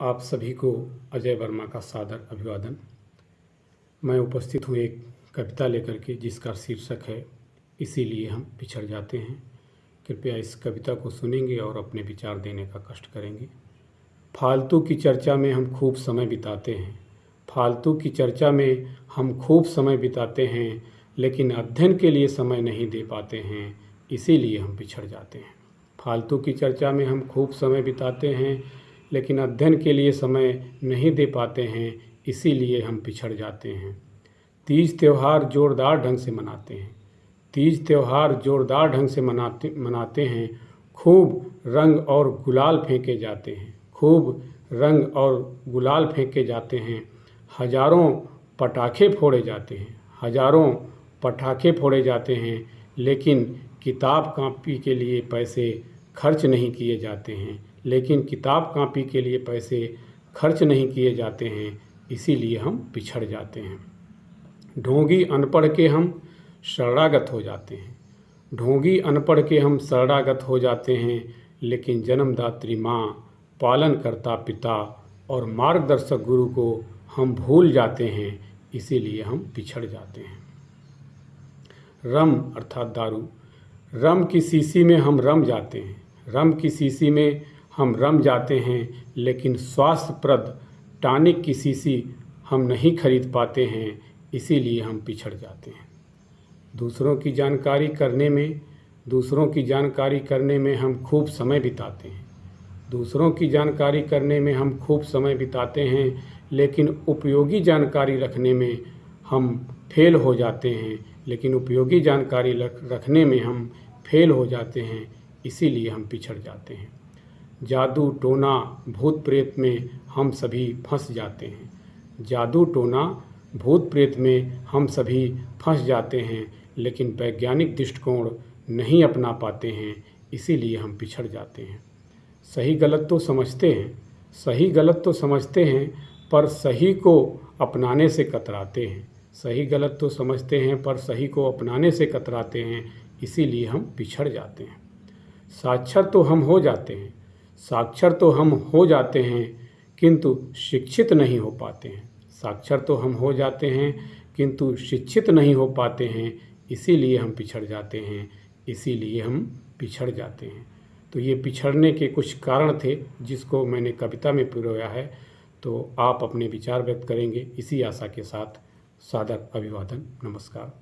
आप सभी को अजय वर्मा का सादर अभिवादन। मैं उपस्थित हूँ एक कविता लेकर के जिसका शीर्षक है इसीलिए हम पिछड़ जाते हैं। कृपया इस कविता को सुनेंगे और अपने विचार देने का कष्ट करेंगे। फालतू की चर्चा में हम खूब समय बिताते हैं, फालतू की चर्चा में हम खूब समय बिताते हैं, लेकिन अध्ययन के लिए समय नहीं दे पाते हैं, इसीलिए हम पिछड़ जाते हैं। फालतू की चर्चा में हम खूब समय बिताते हैं, लेकिन अध्ययन के लिए समय नहीं दे पाते हैं, इसीलिए हम पिछड़ जाते हैं। तीज त्यौहार जोरदार ढंग से मनाते हैं, तीज त्यौहार जोरदार ढंग से मनाते हैं। खूब रंग और गुलाल फेंके जाते हैं, खूब रंग और गुलाल फेंके जाते हैं। हजारों पटाखे फोड़े जाते हैं, हजारों पटाखे फोड़े जाते हैं, लेकिन किताब कॉपी के लिए पैसे खर्च नहीं किए जाते हैं, लेकिन किताब कॉपी के लिए पैसे खर्च नहीं किए जाते हैं, इसीलिए हम पिछड़ जाते हैं। ढोंगी अनपढ़ के हम शरणागत हो जाते हैं, ढोंगी अनपढ़ के हम शरणागत हो जाते हैं, लेकिन जन्मदात्री माँ, पालनकर्ता पिता और मार्गदर्शक गुरु को हम भूल जाते हैं, इसीलिए हम पिछड़ जाते हैं। रम अर्थात दारू, रम की शीशी में हम रम जाते हैं, रम की शीशी में हम रम जाते हैं, लेकिन स्वास्थ्यप्रद टॉनिक की शीशी हम नहीं खरीद पाते हैं, इसीलिए हम पिछड़ जाते हैं। दूसरों की जानकारी करने में हम खूब समय बिताते हैं, दूसरों की जानकारी करने में हम खूब समय बिताते हैं, लेकिन उपयोगी जानकारी रखने में हम फेल हो जाते हैं, लेकिन उपयोगी जानकारी रखने में हम फेल हो जाते हैं, इसीलिए हम पिछड़ जाते हैं। जादू टोना भूत प्रेत में हम सभी फंस जाते हैं, जादू टोना भूत प्रेत में हम सभी फंस जाते हैं, लेकिन वैज्ञानिक दृष्टिकोण नहीं अपना पाते हैं, इसीलिए हम पिछड़ जाते हैं। सही गलत तो समझते हैं, सही गलत तो समझते हैं, पर सही को अपनाने से कतराते हैं, सही गलत तो समझते हैं, पर सही को अपनाने से कतराते हैं, इसीलिए हम पिछड़ जाते हैं। साक्षर तो हम हो जाते हैं, साक्षर तो हम हो जाते हैं, किंतु शिक्षित नहीं हो पाते हैं, साक्षर तो हम हो जाते हैं, किंतु शिक्षित नहीं हो पाते हैं, इसीलिए हम पिछड़ जाते हैं, इसीलिए हम पिछड़ जाते हैं। तो ये पिछड़ने के कुछ कारण थे जिसको मैंने कविता में पिरोया है। तो आप अपने विचार व्यक्त करेंगे, इसी आशा के साथ सादर अभिवादन। नमस्कार।